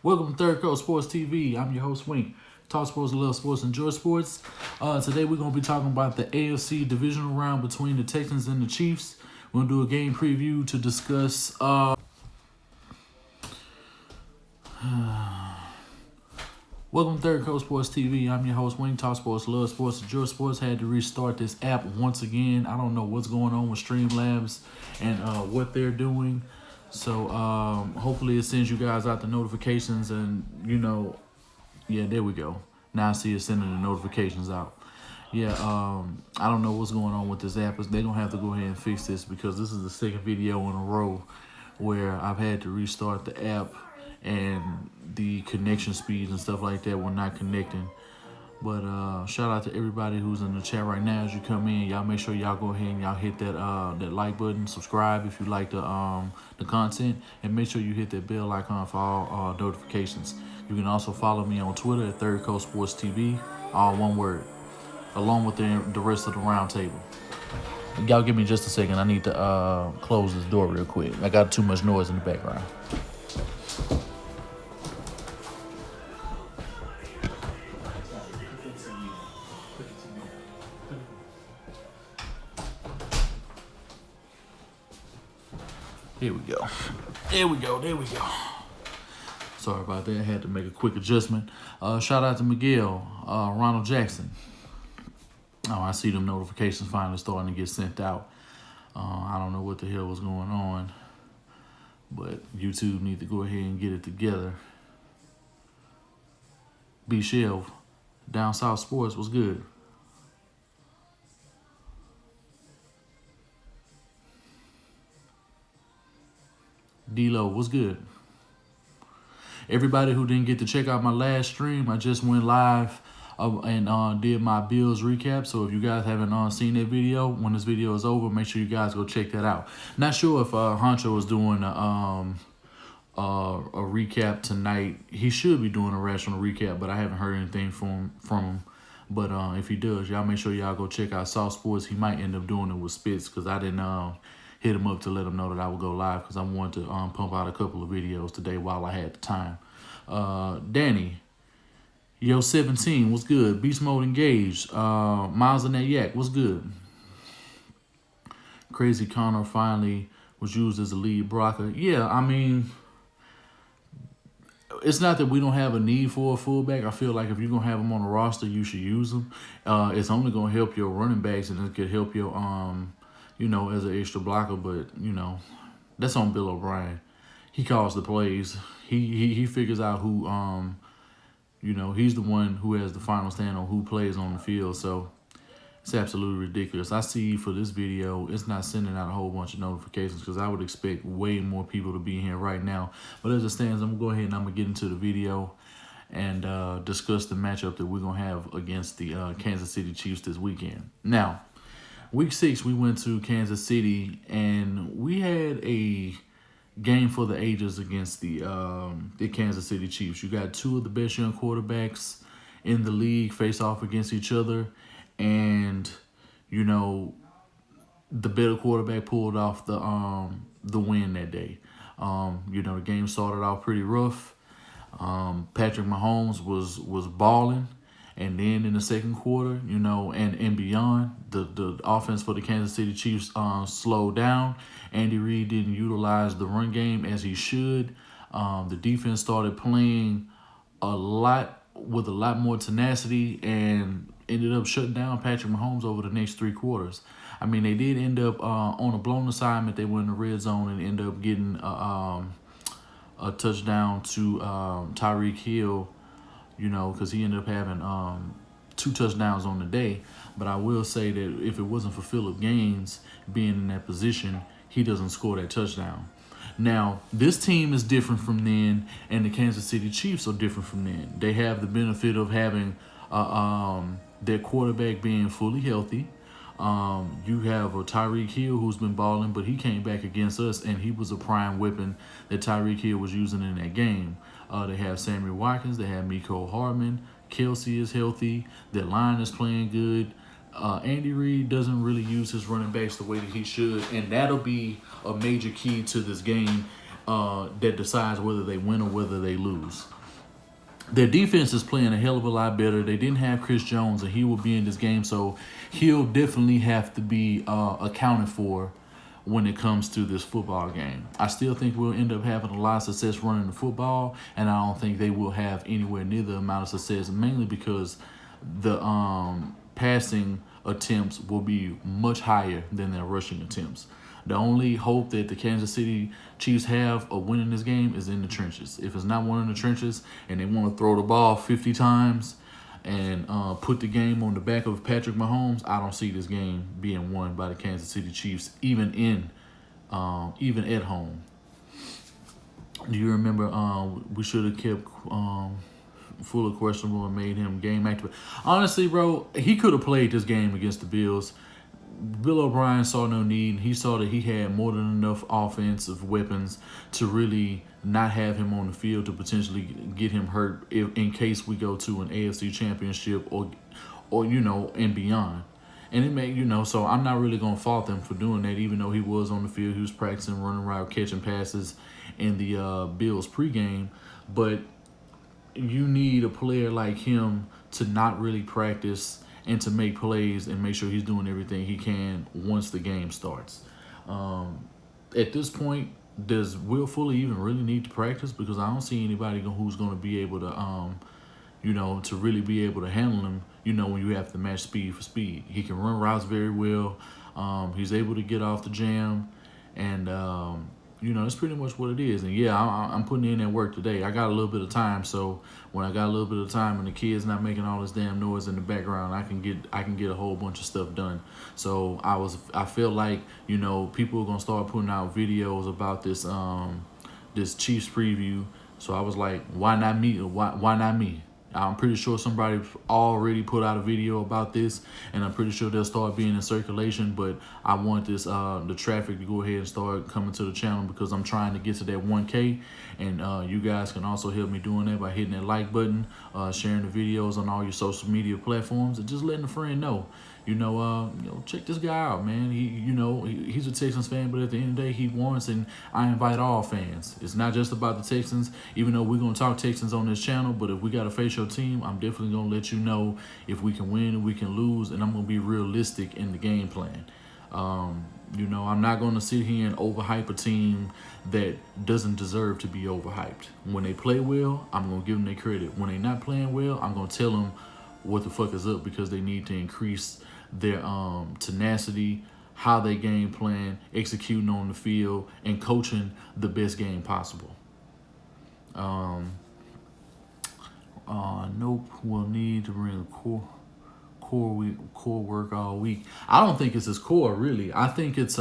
Welcome to Third Coast Sports TV. I'm your host, Wink. Talk sports, love sports, enjoy sports. Today we're going to be talking about the AFC Divisional round between the Texans and the Chiefs. We're going to do a game preview to discuss... Welcome to Third Coast Sports TV. I'm your host, Wink. Talk sports, love sports, enjoy sports. Had to restart this app once again. I don't know what's going on with Streamlabs and what they're doing. So hopefully it sends you guys out the notifications and, yeah, there we go. Now I see it sending the notifications out. Yeah, I don't know what's going on with this app. They're going to have to go ahead and fix this because this is the second video in a row where I've had to restart the app and the connection speeds and stuff like that were not connecting. But shout out to everybody who's in the chat right now. As you come in, y'all make sure y'all go ahead and y'all hit that that like button, subscribe if you like the content, and make sure you hit that bell icon for all notifications. You can also follow me on Twitter at Third Coast Sports TV, all one word, along with the rest of the round table. Y'all give me just a second. I need to close this door real quick. I got too much noise in the background. Here we go. There we go. Sorry about that. I had to make a quick adjustment. Shout out to Miguel, Ronald Jackson. Oh, I see them notifications finally starting to get sent out. I don't know what the hell was going on, but YouTube need to go ahead and get it together. B. Shelv, Down South Sports was good. D-Lo, what's good? Everybody who didn't get to check out my last stream, I just went live and did my Bills recap. So if you guys haven't seen that video, when this video is over, make sure you guys go check that out. Not sure if Honcho was doing a recap tonight. He should be doing a rational recap, but I haven't heard anything from him. But if he does, y'all make sure y'all go check out South Sports. He might end up doing it with Spitz because I didn't hit him up to let him know that I would go live because I wanted to pump out a couple of videos today while I had the time. Danny, Yo 17, what's good? Beast Mode engaged. Miles and that Yak, what's good? Crazy Connor finally was used as a lead blocker. Yeah, I mean, it's not that we don't have a need for a fullback. I feel like if you're going to have them on the roster, you should use them. It's only going to help your running backs and it could help your as an extra blocker, but, that's on Bill O'Brien. He calls the plays. He figures out who, he's the one who has the final stand on who plays on the field. So it's absolutely ridiculous. I see for this video, it's not sending out a whole bunch of notifications because I would expect way more people to be here right now. But as it stands, I'm going to go ahead and I'm going to get into the video and discuss the matchup that we're going to have against the Kansas City Chiefs this weekend. Now, Week 6, we went to Kansas City, and we had a game for the ages against the Kansas City Chiefs. You got two of the best young quarterbacks in the league face off against each other, and, the better quarterback pulled off the win that day. The game started off pretty rough. Patrick Mahomes was balling. And then in the second quarter, and beyond, the offense for the Kansas City Chiefs slowed down. Andy Reid didn't utilize the run game as he should. The defense started playing with a lot more tenacity and ended up shutting down Patrick Mahomes over the next 3 quarters. I mean, they did end up on a blown assignment. They went in the red zone and ended up getting a touchdown to Tyreek Hill. Because he ended up having 2 touchdowns on the day. But I will say that if it wasn't for Phillip Gaines being in that position, he doesn't score that touchdown. Now, this team is different from then, and the Kansas City Chiefs are different from then. They have the benefit of having their quarterback being fully healthy. You have a Tyreek Hill who's been balling, but he came back against us, and he was a prime weapon that Tyreek Hill was using in that game. They have Sammy Watkins. They have Mecole Hardman. Kelsey is healthy. Their line is playing good. Andy Reid doesn't really use his running backs the way that he should, and that'll be a major key to this game that decides whether they win or whether they lose. Their defense is playing a hell of a lot better. They didn't have Chris Jones, and he will be in this game, so he'll definitely have to be accounted for when it comes to this football game. I still think we'll end up having a lot of success running the football, and I don't think they will have anywhere near the amount of success, mainly because the passing attempts will be much higher than their rushing attempts. The only hope that the Kansas City Chiefs have of winning this game is in the trenches. If it's not one in the trenches and they want to throw the ball 50 times and put the game on the back of Patrick Mahomes, I don't see this game being won by the Kansas City Chiefs, even at home. Do you remember we should have kept full of questionable and made him game active? Honestly, bro, he could have played this game against the Bills. Bill O'Brien saw no need. He saw that he had more than enough offensive weapons to really not have him on the field to potentially get him hurt in case we go to an AFC championship or and beyond. And it may, so I'm not really going to fault them for doing that, even though he was on the field. He was practicing, running around, catching passes in the Bills pregame. But you need a player like him to not really practice and to make plays and make sure he's doing everything he can once the game starts. At this point, does Will Fuller even really need to practice? Because I don't see anybody who's going to be able to, to really be able to handle him, when you have to match speed for speed. He can run routes very well. He's able to get off the jam. And, that's pretty much what it is. And, yeah, I'm putting in that work today. I got a little bit of time, so when I got a little bit of time and the kid's not making all this damn noise in the background, I can get a whole bunch of stuff done. So I feel like, people are going to start putting out videos about this this Chiefs preview. So I was like, why not me? Why not me? I'm pretty sure somebody already put out a video about this, and I'm pretty sure they'll start being in circulation. But I want this the traffic to go ahead and start coming to the channel because I'm trying to get to that 1K, and you guys can also help me doing that by hitting that like button, sharing the videos on all your social media platforms, and just letting a friend know. Check this guy out, man. He's a Texans fan, but at the end of the day, he wants, and I invite all fans. It's not just about the Texans, even though we're going to talk Texans on this channel, but if we got to face your team, I'm definitely going to let you know if we can win and we can lose, and I'm going to be realistic in the game plan. I'm not going to sit here and overhype a team that doesn't deserve to be overhyped. When they play well, I'm going to give them their credit. When they're not playing well, I'm going to tell them what the fuck is up because they need to increase their tenacity, how they game plan, executing on the field, and coaching the best game possible. Nope, we'll need to bring a core work all week. I don't think it's his core, really. I think it's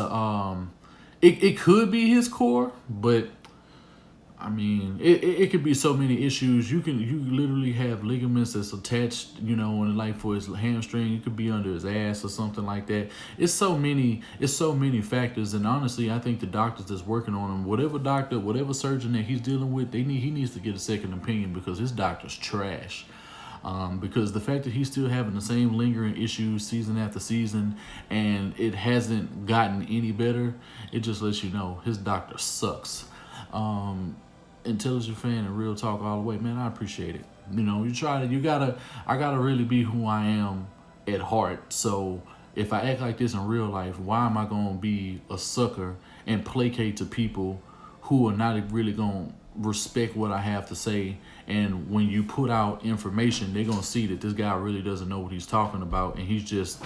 it could be his core, but I mean, it could be so many issues. You literally have ligaments that's attached, and like for his hamstring, it could be under his ass or something like that. It's so many factors, and honestly, I think the doctors that's working on him, whatever surgeon that he's dealing with, he needs to get a second opinion because his doctor's trash. Because the fact that he's still having the same lingering issues season after season and it hasn't gotten any better, it just lets you know his doctor sucks. Intelligent fan and real talk all the way, man. I appreciate it. I gotta really be who I am at heart. So if I act like this in real life, why am I gonna be a sucker and placate to people who are not really gonna respect what I have to say? And when you put out information, they're gonna see that this guy really doesn't know what he's talking about, and he's just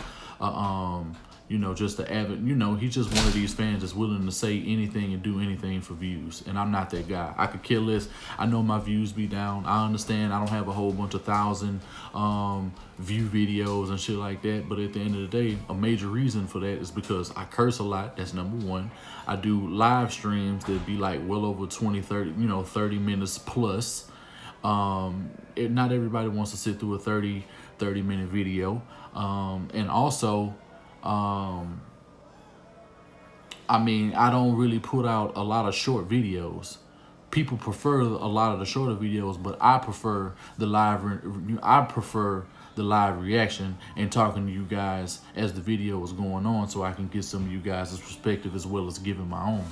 just an avid, he's just one of these fans that's willing to say anything and do anything for views. And I'm not that guy. I could care less. I know my views be down. I understand I don't have a whole bunch of 1,000 view videos and shit like that. But at the end of the day, a major reason for that is because I curse a lot. That's number one. I do live streams that be like well over 20, 30, 30 minutes plus. Not everybody wants to sit through a 30-minute video. And also, I don't really put out a lot of short videos. People prefer a lot of the shorter videos, but I prefer the live reaction and talking to you guys as the video is going on, so I can get some of you guys' perspective as well as giving my own.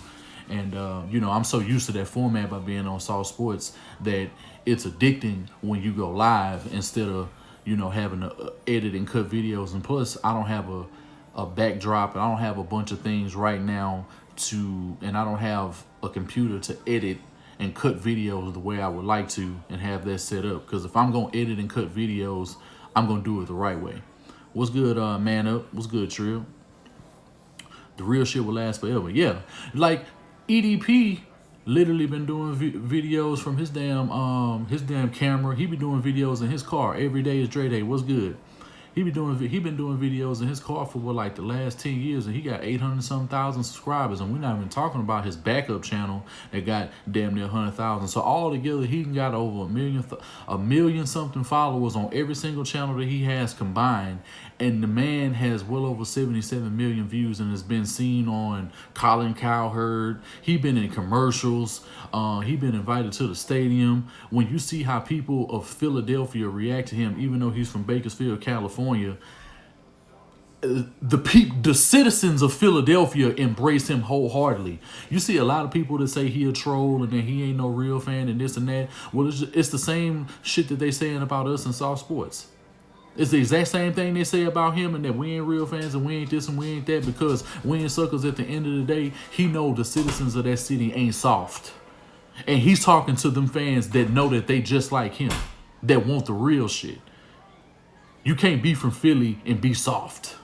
And, I'm so used to that format by being on Soft Sports that it's addicting when you go live instead of, having to edit and cut videos. And plus, I don't have a backdrop, and I don't have a bunch of things right now and I don't have a computer to edit and cut videos the way I would like to and have that set up. Because if I'm going to edit and cut videos, I'm going to do it the right way. What's good, man up? What's good, Trill? The real shit will last forever. Yeah. Like, EDP literally been doing videos from his damn camera. He be doing videos in his car. Every day is Dre Day. What's good? He been doing videos in his car for like the last 10 years, and he got 800-some thousand subscribers, and we're not even talking about his backup channel that got damn near 100,000. So all together, he got over a million something followers on every single channel that he has combined, and the man has well over 77 million views and has been seen on Colin Cowherd. He been in commercials. He been invited to the stadium. When you see how people of Philadelphia react to him, even though he's from Bakersfield, California, the citizens of Philadelphia embrace him wholeheartedly. You see a lot of people that say he a troll and that he ain't no real fan and this and that. Well, it's the same shit that they saying about us in Soft Sports. It's the exact same thing they say about him, and that we ain't real fans and we ain't this and we ain't that, because we ain't suckers. At the end of the day, he know the citizens of that city ain't soft. And he's talking to them fans that know that they just like him, that want the real shit. You can't be from Philly and be soft.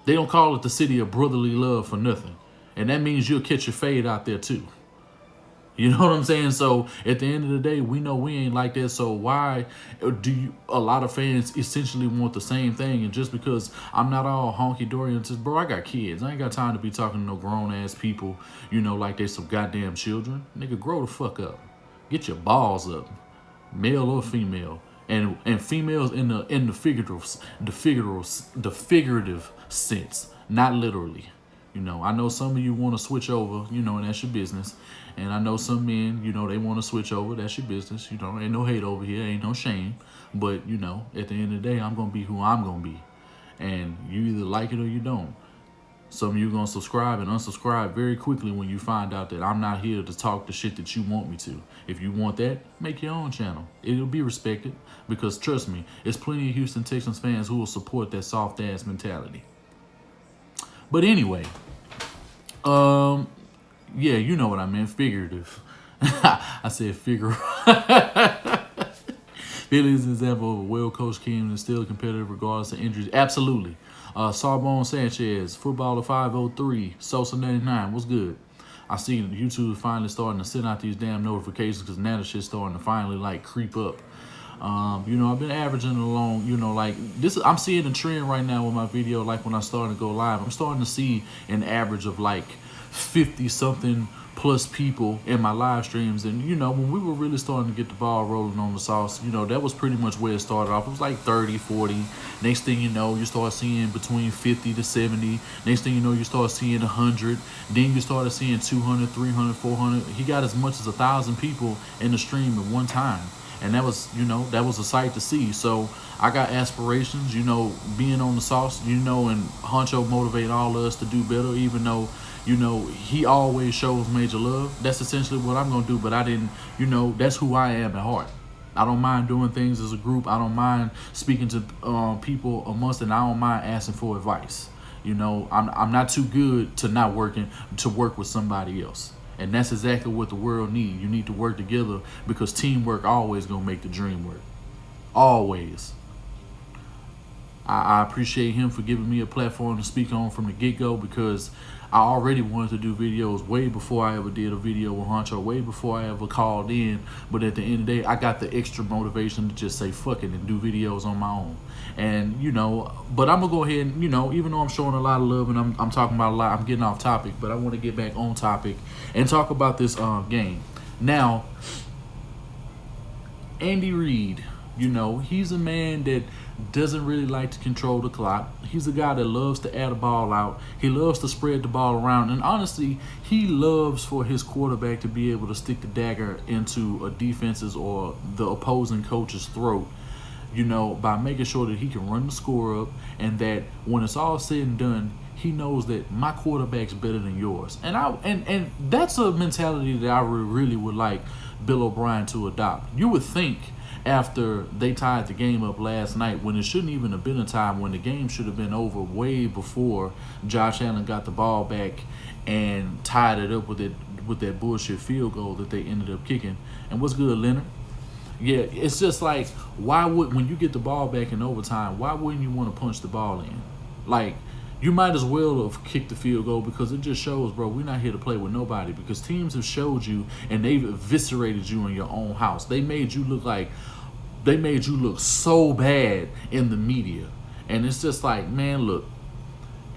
They don't call it the city of brotherly love for nothing. And that means you'll catch your fade out there too. You know what I'm saying? So at the end of the day, we know we ain't like that. So why do a lot of fans essentially want the same thing? And just because I'm not all honky-dory and just, bro, I got kids. I ain't got time to be talking to no grown-ass people, like they some goddamn children. Nigga, grow the fuck up. Get your balls up, male or female. And females in the figurative sense, not literally. I know some of you want to switch over, and that's your business. And I know some men, they want to switch over. That's your business. Ain't no hate over here. Ain't no shame. But, at the end of the day, I'm going to be who I'm going to be. And you either like it or you don't. Some of you going to subscribe and unsubscribe very quickly when you find out that I'm not here to talk the shit that you want me to. If you want that, make your own channel. It'll be respected, because trust me, there's plenty of Houston Texans fans who will support that soft-ass mentality. But anyway, yeah, you know what I meant, figurative. I said figurative. Philly is an example of a well-coached team and still competitive regardless of injuries. Absolutely. Sarbonne Sanchez, Footballer 503, Sosa 99. What's good? I see YouTube is finally starting to send out these damn notifications, because now the shit's starting to finally creep up. I've been averaging along, like this. I'm seeing a trend right now with my video. Like when I started to go live, I'm starting to see an average of 50 something plus people in my live streams. And when we were really starting to get the ball rolling on the sauce, that was pretty much where it started off. It was 30, 40. Next thing you know, you start seeing between 50 to 70. Next thing you know, you start seeing 100. Then you started seeing 200, 300, 400. He got as much as 1,000 people in the stream at one time. And that was, that was a sight to see. So I got aspirations, being on the sauce, and Honcho motivate all of us to do better, even though, he always shows major love. That's essentially what I'm going to do. But I didn't, that's who I am at heart. I don't mind doing things as a group. I don't mind speaking to people amongst, and I don't mind asking for advice. I'm not too good to not working to work with somebody else. And that's exactly what the world needs. You need to work together, because teamwork always going to make the dream work. Always. I appreciate him for giving me a platform to speak on from the get-go, because I already wanted to do videos way before I ever did a video with Honcho, way before I ever called in. But at the end of the day, I got the extra motivation to just say fuck it and do videos on my own. And, but I'm going to go ahead and, even though I'm showing a lot of love and I'm talking about a lot, I'm getting off topic, but I want to get back on topic and talk about this game. Now, Andy Reid, he's a man that doesn't really like to control the clock. He's a guy that loves to air the ball out. He loves to spread the ball around. And honestly, he loves for his quarterback to be able to stick the dagger into a defense's or the opposing coach's throat, by making sure that he can run the score up, and that when it's all said and done, he knows that my quarterback's better than yours. And that's a mentality that I really would like Bill O'Brien to adopt. You would think after they tied the game up last night, when it shouldn't even have been a tie, when the game should have been over way before Josh Allen got the ball back and tied it up with that bullshit field goal that they ended up kicking. And what's good, Leonard? Yeah, it's just like, when you get the ball back in overtime, why wouldn't you want to punch the ball in? Like, you might as well have kicked the field goal, because it just shows, bro, we're not here to play with nobody, because teams have showed you and they've eviscerated you in your own house. They made you look so bad in the media. And it's just like, man, look.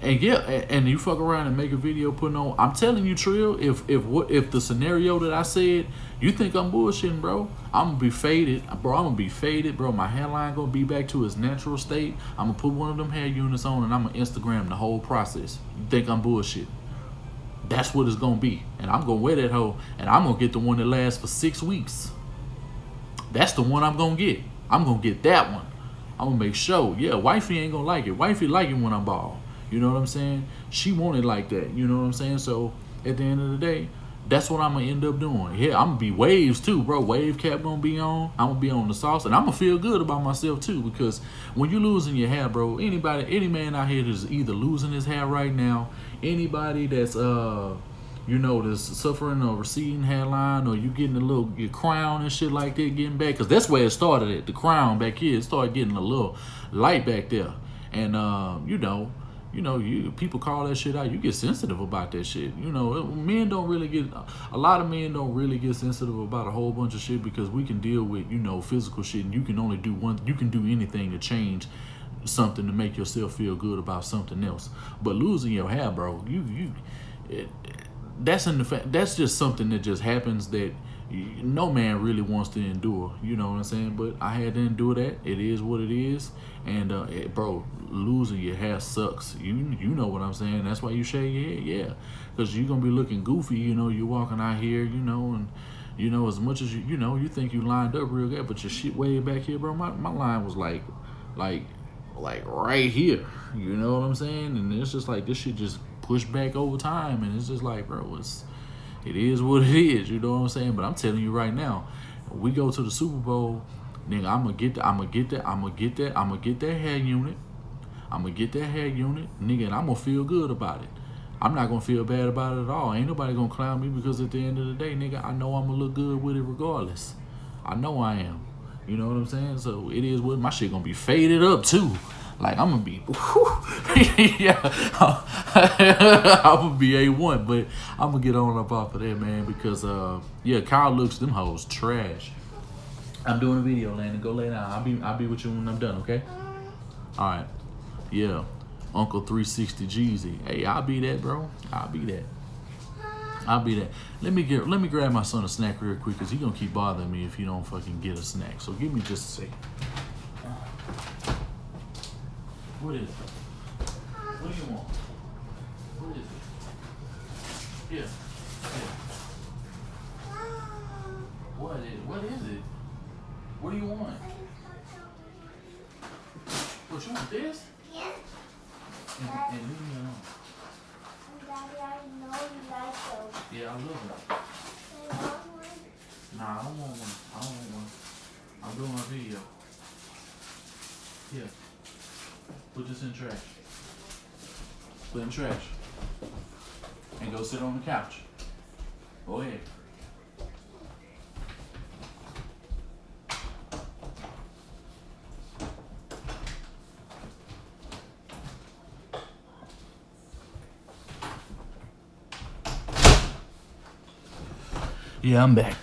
And yeah, and you fuck around and make a video putting on. I'm telling you, Trill, if the scenario that I said, you think I'm bullshitting, bro, I'm gonna be faded, bro. I'm gonna be faded, bro. My hairline gonna be back to its natural state. I'm gonna put one of them hair units on, and I'm gonna Instagram the whole process. You think I'm bullshitting? That's what it's gonna be, and I'm gonna wear that hoe, and I'm gonna get the one that lasts for 6 weeks. That's the one I'm gonna get. I'm gonna get that one. I'm gonna make sure. Yeah, wifey ain't gonna like it. Wifey like it when I'm bald. You know what I'm saying? She want it like that. You know what I'm saying? So at the end of the day, that's what I'm gonna end up doing. Yeah, I'm gonna be waves too, bro. Wave cap gonna be on. I'm gonna be on the sauce, and I'm gonna feel good about myself too, because when you losing your hair, bro, any man out here that's either losing his hair right now, anybody that's that's suffering a receding hairline, or you getting your crown and shit like that getting back, because that's where it started at. The crown back here, it started getting a little light back there, and people call that shit out. You get sensitive about that shit. A lot of men don't really get sensitive about a whole bunch of shit, because we can deal with, physical shit, and you can only do you can do anything to change something to make yourself feel good about something else. But losing your hair, bro, that's just something that just happens that no man really wants to endure. You know what I'm saying? But I had to endure that. It is what it is. And bro, losing your hair sucks. You know what I'm saying? That's why you shave your head, yeah, because you're gonna be looking goofy. You're walking out here, and as much as you think you lined up real good, but your shit way back here, bro. My line was like right here. You know what I'm saying? And it's just like this shit just pushed back over time, and it's just like, bro, it is what it is. You know what I'm saying? But I'm telling you right now, we go to the Super Bowl, nigga, I'm gonna get that hair unit. I'm gonna get that hair unit, nigga, and I'm gonna feel good about it. I'm not gonna feel bad about it at all. Ain't nobody gonna clown me, because at the end of the day, nigga, I know I'm gonna look good with it regardless. I know I am. You know what I'm saying? So it is what my shit gonna be faded up too. Like, I'm gonna be, yeah, I'm gonna be A1, but I'm gonna get on up off of that, man, because Kyle looks them hoes trash. I'm doing a video, Landon. Go lay down. I'll be with you when I'm done, okay? All right. Yeah. Uncle 360 Jeezy. Hey, I'll be that, bro. I'll be that. Let me grab my son a snack real quick, because he gonna keep bothering me if he don't fucking get a snack. So give me just a second. What is it? What do you want? What is it? Yeah. What is it? What do you want? What, you want this? Yeah. And leave me alone. Daddy, I know you like those. Yeah, I love them. You want one? Nah, I don't want one. I'm doing my video. Yeah. Put this in the trash. Put it in the trash. And go sit on the couch. Go ahead. Yeah, I'm back.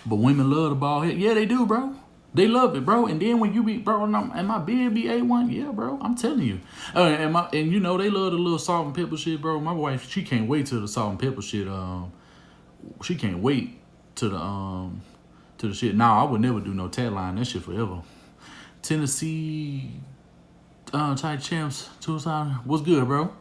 But women love the bald head. Yeah, they do, bro. They love it, bro. And then when you be, bro, and my beard be A1, yeah, bro. I'm telling you. And they love the little salt and pepper shit, bro. My wife, she can't wait till the salt and pepper shit. She can't wait to the shit. Nah, I would never do no tagline. That shit forever. Tennessee type champs 2000. What's good, bro?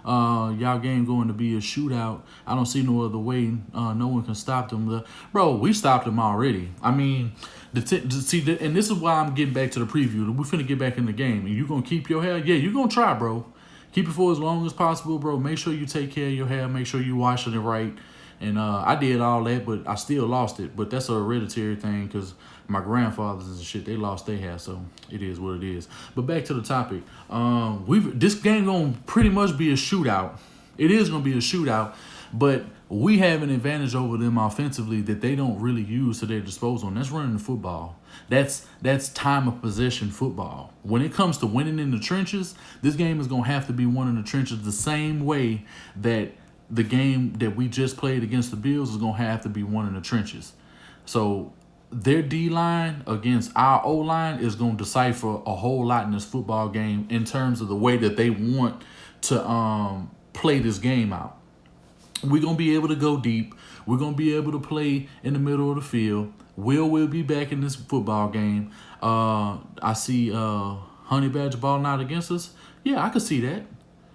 y'all game going to be a shootout. I don't see no other way. No one can stop them. Bro, we stopped them already. I mean, and this is why I'm getting back to the preview. We finna get back in the game. And you gonna keep your hair? Yeah, you gonna try, bro. Keep it for as long as possible, bro. Make sure you take care of your hair. Make sure you washing it right. And I did all that, but I still lost it. But that's a hereditary thing because my grandfathers and shit, they lost their hair. So it is what it is. But back to the topic. This game gonna pretty much be a shootout. It is gonna be a shootout, but we have an advantage over them offensively that they don't really use to their disposal. And that's running the football. That's time of possession football. When it comes to winning in the trenches, this game is gonna have to be won in the trenches the same way that the game that we just played against the Bills is going to have to be won in the trenches. So their D-line against our O-line is going to decipher a whole lot in this football game in terms of the way that they want to play this game out. We're going to be able to go deep. We're going to be able to play in the middle of the field. Will be back in this football game. I see Honey Badger balling out against us. Yeah, I could see that.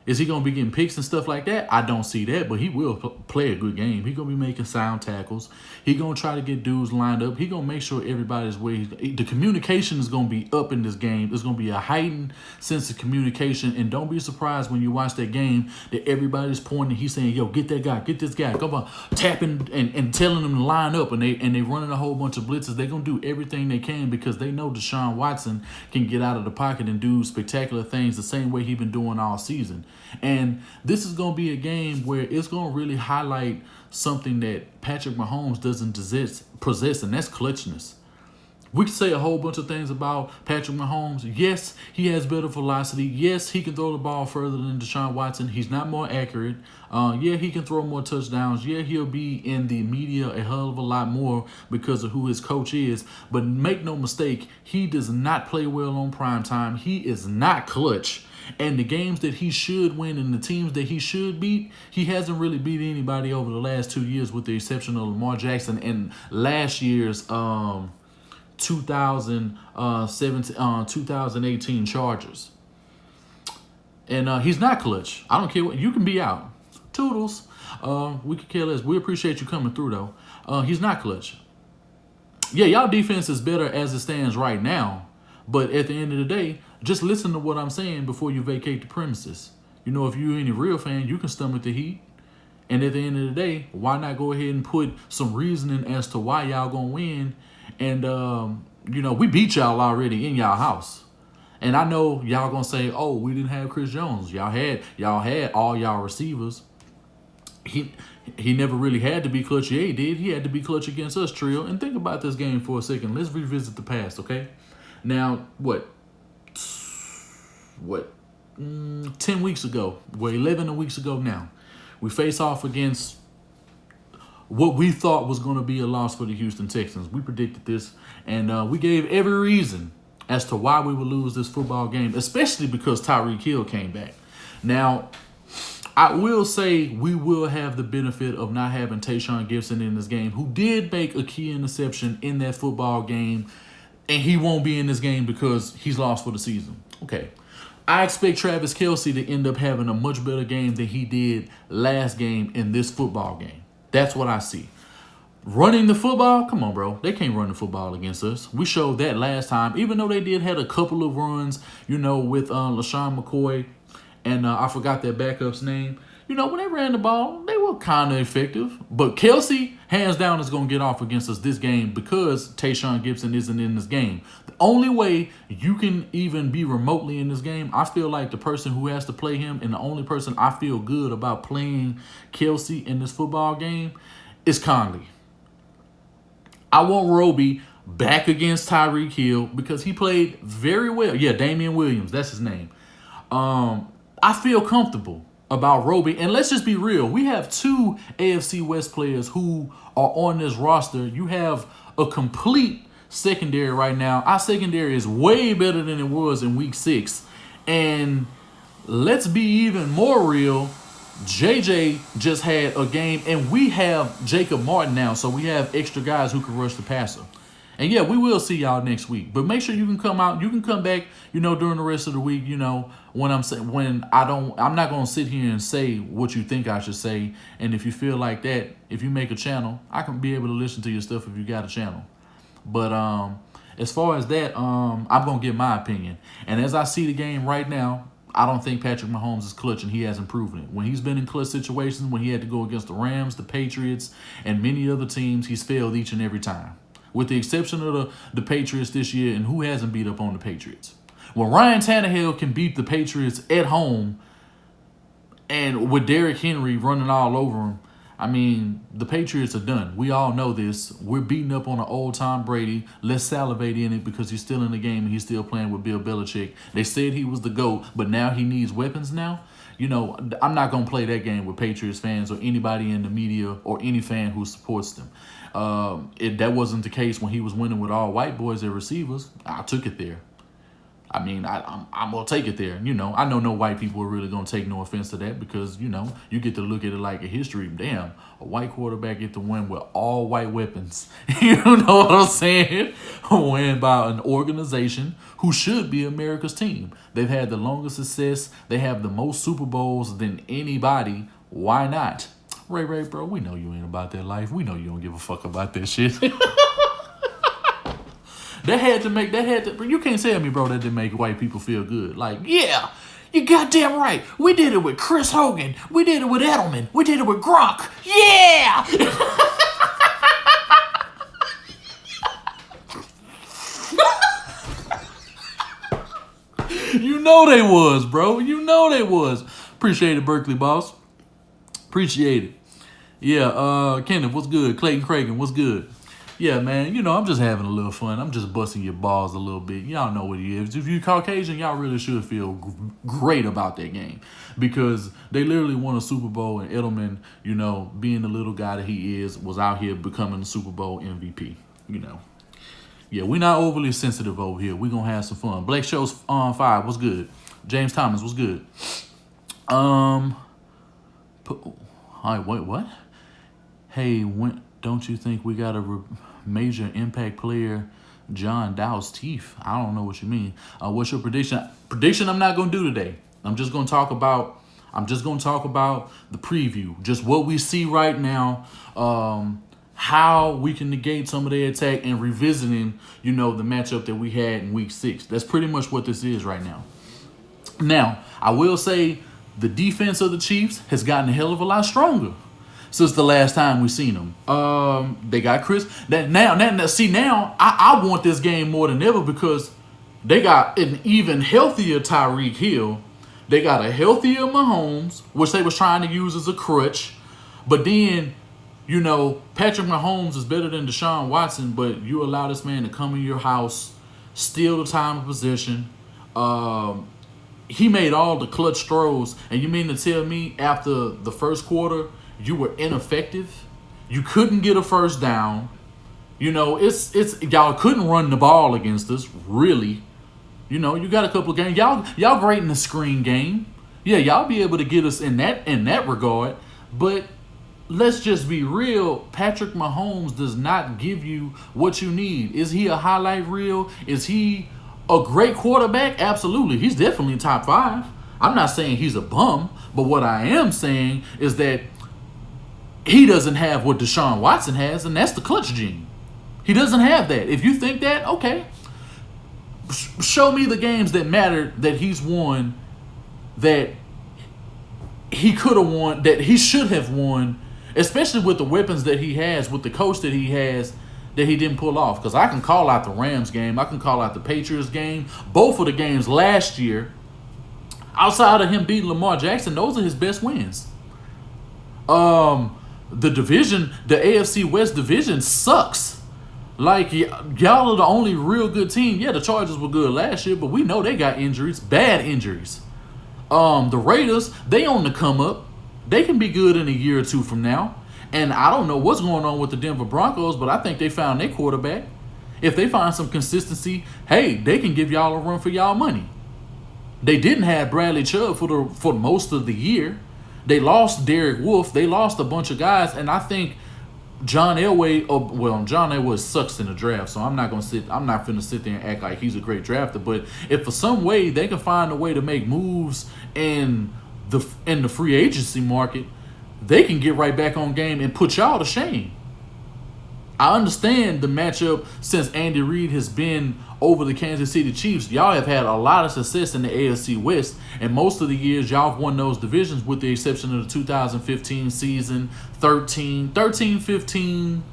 Is he going to be getting picks and stuff like that? I don't see that, but he will play a good game. He's going to be making sound tackles. He's going to try to get dudes lined up. He's going to make sure everybody's where the communication is going to be up in this game. There's going to be a heightened sense of communication, and don't be surprised when you watch that game that everybody's pointing. He's saying, yo, get that guy, get this guy. Come on, tapping and telling them to line up, and they running a whole bunch of blitzes. They're going to do everything they can because they know Deshaun Watson can get out of the pocket and do spectacular things the same way he's been doing all season. And this is going to be a game where it's going to really highlight something that Patrick Mahomes doesn't possess, and that's clutchness. We can say a whole bunch of things about Patrick Mahomes. Yes, he has better velocity. Yes, he can throw the ball further than Deshaun Watson. He's not more accurate. Yeah, he can throw more touchdowns. Yeah, he'll be in the media a hell of a lot more because of who his coach is. But make no mistake, he does not play well on primetime. He is not clutch. And the games that he should win and the teams that he should beat, he hasn't really beat anybody over the last 2 years with the exception of Lamar Jackson and last year's 2018 Chargers. And he's not clutch. I don't care what. You can be out. Toodles. We could care less. We appreciate you coming through, though. He's not clutch. Yeah, y'all defense is better as it stands right now. But at the end of the day, just listen to what I'm saying before you vacate the premises. You know, if you're any real fan, you can stomach the heat. And at the end of the day, why not go ahead and put some reasoning as to why y'all gonna win? And, we beat y'all already in y'all house. And I know y'all gonna say, oh, we didn't have Chris Jones. Y'all had all y'all receivers. He never really had to be clutch. Yeah, he did. He had to be clutch against us, Trill. And think about this game for a second. Let's revisit the past, okay? Now, 10 weeks ago, 11 weeks ago now, we face off against what we thought was going to be a loss for the Houston Texans. We predicted this, and we gave every reason as to why we would lose this football game, especially because Tyreek Hill came back. Now, I will say we will have the benefit of not having Tayshaun Gibson in this game, who did make a key interception in that football game, and he won't be in this game because he's lost for the season. Okay. I expect Travis Kelce to end up having a much better game than he did last game in this football game. That's what I see. Running the football? Come on, bro. They can't run the football against us. We showed that last time, even though they did had a couple of runs, with LaShawn McCoy and I forgot their backup's name. When they ran the ball, they were kind of effective. But Kelce, hands down, is going to get off against us this game because Tayshaun Gibson isn't in this game. The only way you can even be remotely in this game, I feel like the person who has to play him and the only person I feel good about playing Kelce in this football game is Conley. I want Roby back against Tyreek Hill because he played very well. Yeah, Damian Williams, that's his name. I feel comfortable about Roby. And let's just be real. We have two AFC West players who are on this roster. You have a complete secondary right now. Our secondary is way better than it was in week 6. And let's be even more real. JJ just had a game, and we have Jacob Martin now, so we have extra guys who can rush the passer. And yeah, we will see y'all next week. But make sure you can come out. You can come back, during the rest of the week, when I'm not gonna sit here and say what you think I should say. And if you feel like that, if you make a channel, I can be able to listen to your stuff if you got a channel. But as far as that, I'm gonna give my opinion. And as I see the game right now, I don't think Patrick Mahomes is clutch, and he hasn't proven it. When he's been in clutch situations, when he had to go against the Rams, the Patriots, and many other teams, he's failed each and every time. With the exception of the Patriots this year, and who hasn't beat up on the Patriots? When Ryan Tannehill can beat the Patriots at home, and with Derrick Henry running all over him, I mean, the Patriots are done. We all know this. We're beating up on an old Tom Brady. Let's salivate in it because he's still in the game and he's still playing with Bill Belichick. They said he was the GOAT, but now he needs weapons now. I'm not going to play that game with Patriots fans or anybody in the media or any fan who supports them. That wasn't the case when he was winning with all white boys at receivers. I took it there. I mean, I'm going to take it there. I know no white people are really going to take no offense to that because, you get to look at it like a history. Damn, a white quarterback get to win with all white weapons. You know what I'm saying? Win by an organization who should be America's team. They've had the longest success. They have the most Super Bowls than anybody. Why not? Ray, bro, we know you ain't about that life. We know you don't give a fuck about that shit. You can't tell me, bro, that didn't make white people feel good. Like, yeah, you goddamn right. We did it with Chris Hogan. We did it with Edelman. We did it with Gronk. Yeah! You know they was, bro. You know they was. Appreciate it, Berkeley boss. Appreciate it. Yeah, Kenneth, what's good? Clayton Cragen, what's good? Yeah, man, I'm just having a little fun. I'm just busting your balls a little bit. Y'all know what it is. If you're Caucasian, y'all really should feel great about that game because they literally won a Super Bowl, and Edelman, being the little guy that he is, was out here becoming the Super Bowl MVP, Yeah, we're not overly sensitive over here. We're going to have some fun. Blake Shows 5, what's good? James Thomas, what's good? All right, wait, what? Hey, don't you think we got a major impact player, John Dow's teeth? I don't know what you mean. What's your prediction? Prediction I'm not going to do today. I'm just going to talk about the preview, just what we see right now, how we can negate some of their attack and revisiting, the matchup that we had in week 6. That's pretty much what this is right now. Now, I will say the defense of the Chiefs has gotten a hell of a lot stronger since the last time we seen them. They got Chris. Now, I want this game more than ever because they got an even healthier Tyreek Hill. They got a healthier Mahomes, which they was trying to use as a crutch. But then, Patrick Mahomes is better than Deshaun Watson, but you allow this man to come in your house, steal the time of possession. He made all the clutch throws. And you mean to tell me after the first quarter, you were ineffective? You couldn't get a first down. It's y'all couldn't run the ball against us, really. You got a couple of games. Y'all great in the screen game. Yeah, y'all be able to get us in that regard. But let's just be real. Patrick Mahomes does not give you what you need. Is he a highlight reel? Is he a great quarterback? Absolutely. He's definitely top 5. I'm not saying he's a bum, but what I am saying is that he doesn't have what Deshaun Watson has, and that's the clutch gene. He doesn't have that. If you think that, okay. Show me the games that matter that he's won, that he could have won, that he should have won, especially with the weapons that he has, with the coach that he has, that he didn't pull off. Because I can call out the Rams game. I can call out the Patriots game. Both of the games last year, outside of him beating Lamar Jackson, those are his best wins. The division, the AFC West division sucks. Like, y'all are the only real good team. Yeah, the Chargers were good last year, but we know they got injuries, bad injuries. The Raiders, they on the come up. They can be good in a year or two from now. And I don't know what's going on with the Denver Broncos, but I think they found their quarterback. If they find some consistency, hey, they can give y'all a run for y'all money. They didn't have Bradley Chubb for most of the year. They lost Derek Wolfe. They lost a bunch of guys. And I think John Elway, John Elway sucks in the draft, so I'm not finna sit there and act like he's a great drafter. But if for some way they can find a way to make moves in the free agency market, they can get right back on game and put y'all to shame. I understand the matchup since Andy Reid has been over the Kansas City Chiefs. Y'all have had a lot of success in the AFC West, and most of the years y'all have won those divisions with the exception of the 2015 season, 13, 15.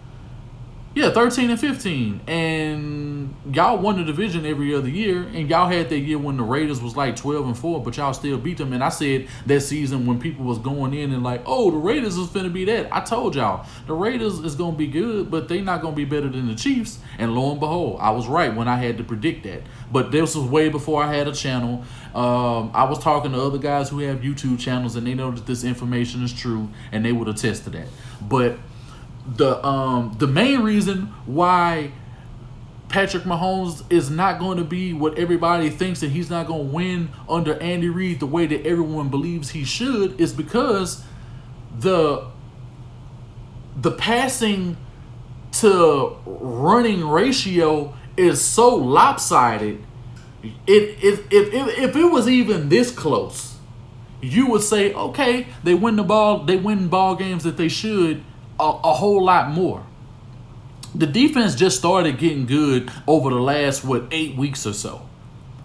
Yeah, 13 and 15. And y'all won the division every other year. And y'all had that year when the Raiders was like 12 and 4, but y'all still beat them. And I said that season when people was going in and like, oh, the Raiders is finna be that. I told y'all, the Raiders is going to be good, but they not going to be better than the Chiefs. And lo and behold, I was right when I had to predict that. But this was way before I had a channel. I was talking to other guys who have YouTube channels, and they know that this information is true, and they would attest to that. But the main reason why Patrick Mahomes is not going to be what everybody thinks that he's not going to win under Andy Reid the way that everyone believes he should is because the passing to running ratio is so lopsided. If it was even this close, you would say, okay, they win ball games that they should a whole lot more. The defense just started getting good over the last 8 weeks or so.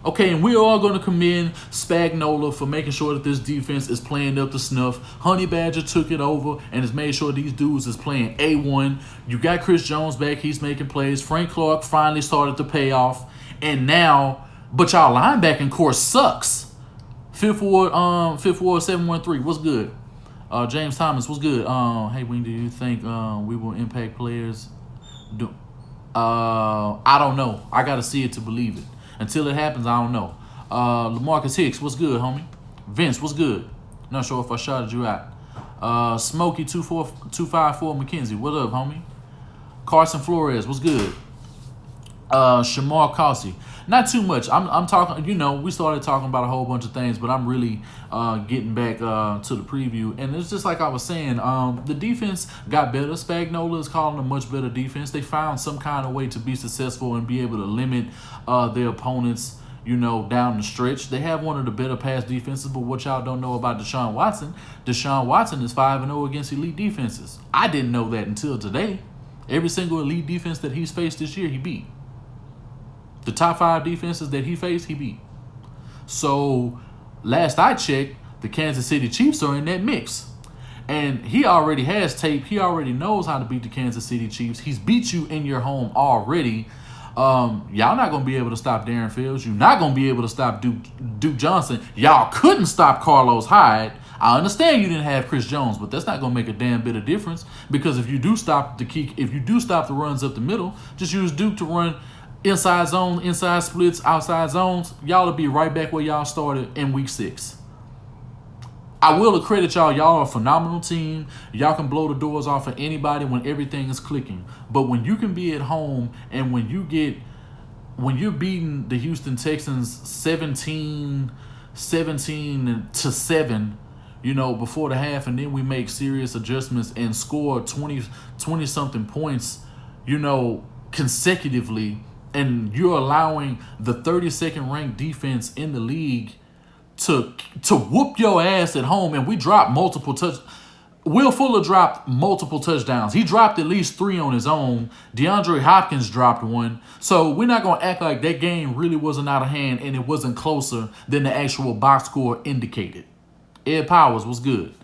Okay, and we're all going to commend Spagnuolo for making sure that this defense is playing up to snuff. Honey Badger took it over and has made sure these dudes is playing A1. You got Chris Jones back. He's making plays. Frank Clark finally started to pay off. And now, but y'all linebacking core sucks. Fifth Ward 713. What's good? James Thomas, what's good? Hey, when do you think we will impact players? I don't know. I got to see it to believe it. Until it happens, I don't know. LaMarcus Hicks, what's good, homie? Vince, what's good? Not sure if I shouted you out. Smokey 254 McKenzie, what up, homie? Carson Flores, what's good? Shamar Kelsey. Not too much. I'm talking, we started talking about a whole bunch of things, but I'm really getting back to the preview. And it's just like I was saying, the defense got better. Spagnuolo is calling a much better defense. They found some kind of way to be successful and be able to limit their opponents, down the stretch. They have one of the better pass defenses, but what y'all don't know about Deshaun Watson is 5-0 against elite defenses. I didn't know that until today. Every single elite defense that he's faced this year, he beat. The top 5 defenses that he faced, he beat. So, last I checked, the Kansas City Chiefs are in that mix. And he already has tape. He already knows how to beat the Kansas City Chiefs. He's beat you in your home already. Y'all not going to be able to stop Darren Fields. You're not going to be able to stop Duke Johnson. Y'all couldn't stop Carlos Hyde. I understand you didn't have Chris Jones, but that's not going to make a damn bit of difference. Because if you do stop the runs up the middle, just use Duke to run inside zone, inside splits, outside zones. Y'all will be right back where y'all started in week 6. I will accredit y'all. Y'all are a phenomenal team. Y'all can blow the doors off of anybody when everything is clicking. But when you can be at home and when you're beating the Houston Texans 17-7, before the half, and then we make serious adjustments and score 20 something points, consecutively, and you're allowing the 32nd ranked defense in the league to whoop your ass at home, and we dropped multiple Will Fuller dropped multiple touchdowns. He dropped at least 3 on his own. DeAndre Hopkins dropped 1. So we're not going to act like that game really wasn't out of hand and it wasn't closer than the actual box score indicated. Ed Powers was good.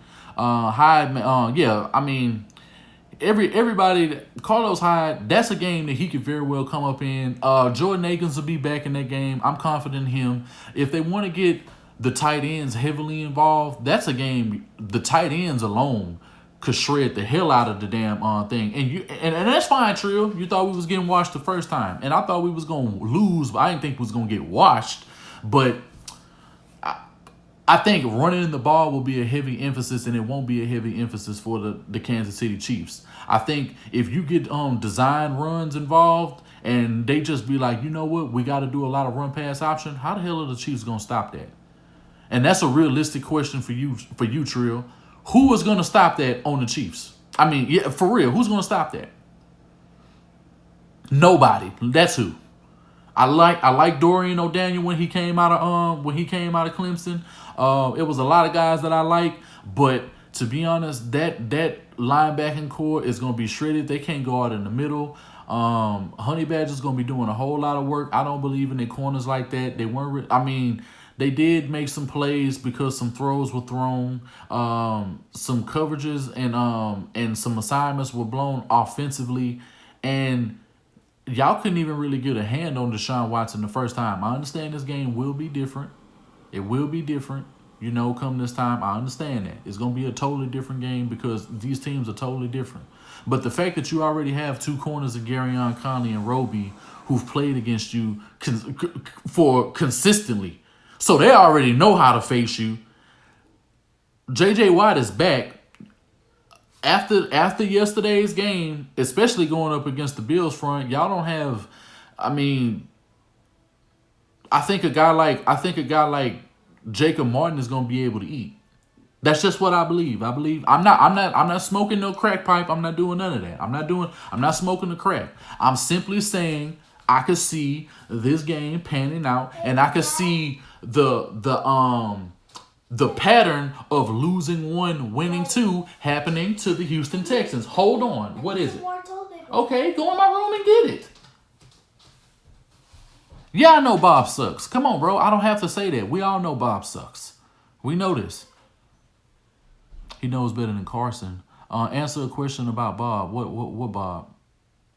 Everybody, Carlos Hyde, that's a game that he could very well come up in. Jordan Akins will be back in that game. I'm confident in him. If they want to get the tight ends heavily involved, that's a game the tight ends alone could shred the hell out of the damn thing. And that's fine, Trill. You thought we was getting washed the first time. And I thought we was going to lose, but I didn't think we was going to get washed. But I think running the ball will be a heavy emphasis, and it won't be a heavy emphasis for the Kansas City Chiefs. I think if you get design runs involved and they just be like, you know what, we got to do a lot of run-pass option, how the hell are the Chiefs going to stop that? And that's a realistic question for you, Trill. Who is going to stop that on the Chiefs? I mean, yeah, for real, who's going to stop that? Nobody. That's who. I like Dorian O'Daniel when he came out of Clemson. It was a lot of guys that I like, but to be honest, that linebacking core is gonna be shredded. They can't go out in the middle. Honey Badger's gonna be doing a whole lot of work. I don't believe in their corners like that. They weren't. I mean, they did make some plays because some throws were thrown, some coverages and some assignments were blown offensively, and y'all couldn't even really get a hand on Deshaun Watson the first time. I understand this game will be different. It will be different, come this time. I understand that. It's going to be a totally different game because these teams are totally different. But the fact that you already have two corners of Garyon Conley and Roby who've played against you for consistently, so they already know how to face you. J.J. Watt is back. After yesterday's game, especially going up against the Bills front, y'all don't have. I mean, I think a guy like Jacob Martin is gonna be able to eat. That's just what I believe. I'm not smoking no crack pipe. I'm not doing none of that. I'm not smoking the crack. I'm simply saying I could see this game panning out, and I could see the pattern of losing one, winning two happening to the Houston Texans. Hold on. What is it? Okay, go in my room and get it. Yeah, I know Bob sucks. Come on, bro. I don't have to say that. We all know Bob sucks. We know this. He knows better than Carson. Answer a question about Bob. What Bob?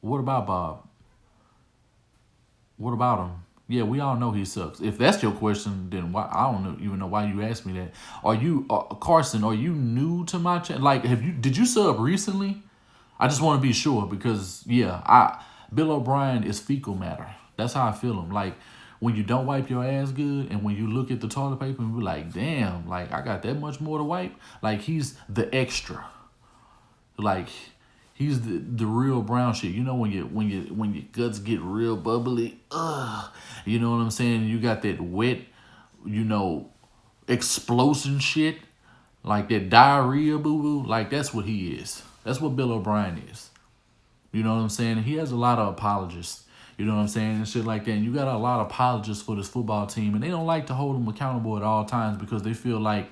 What about Bob? What about him? Yeah, we all know he sucks. If that's your question, then why? I don't even know why you asked me that. Are you Carson? Are you new to my channel? Like, did you sub recently? I just want to be sure because Bill O'Brien is fecal matter. That's how I feel him. Like when you don't wipe your ass good, and when you look at the toilet paper and be like, damn, like I got that much more to wipe. Like he's the extra. Like. He's the real brown shit. When your guts get real bubbly, you know what I'm saying? You got that wet, explosion shit, like that diarrhea boo-boo. Like that's what he is. That's what Bill O'Brien is. You know what I'm saying? And he has a lot of apologists. You know what I'm saying? And shit like that. And you got a lot of apologists for this football team, and they don't like to hold them accountable at all times because they feel like,